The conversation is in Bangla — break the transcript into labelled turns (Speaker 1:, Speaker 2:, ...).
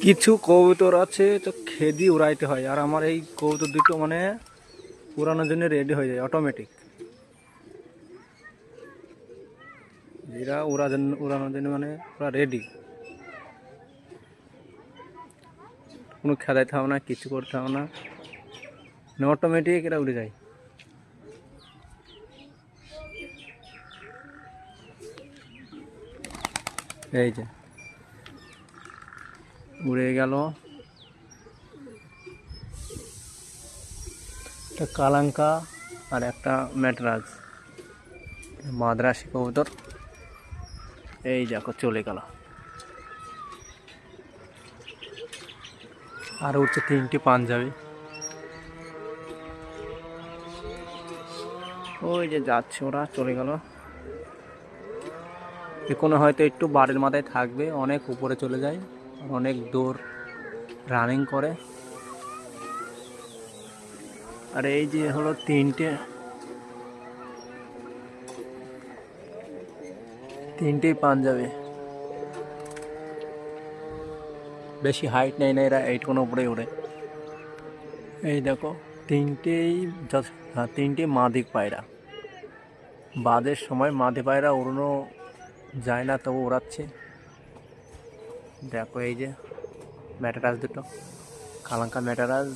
Speaker 1: কিছু কবুতর আছে তো খেদি উড়াইতে হয়, আর আমার এই কবুতর দুটো মানে উড়ানোর জন্য রেডি হয়ে যায় অটোমেটিক। এরা উড়ানোর জন্য মানে পুরা রেডি, কোনো খেলাইতে হবে না, কিছু করতে হবে না, মানে অটোমেটিক এরা উড়ে যায়। এই যে উড়ে গেল একটা কালাঙ্কা আর একটা ম্যাটরাজ, মাদ্রাসি কবুতর। এই দেখো চলে গেল। আর উঠছে তিনটি পাঞ্জাবি, ওই যে যাচ্ছে, ওরা চলে গেল। কোনো হয়তো একটু বাড়ির মাথায় থাকবে, অনেক উপরে চলে যায়, অনেক দূর রানিং করে। আর এই যে হলো তিনটেই পাঞ্জাবি, বেশি হাইট নেই না, এরা 8 কোনো উপরে ওড়ে। এই দেখো তিনটেই মাদি পায়রা। বাদের সময় মাদি পায়রা উড়ানো যায় না, তবু ওড়াচ্ছে। দেখো এই যে ম্যাটারাজ দুটো, কালাঙ্কা ম্যাটারাজ।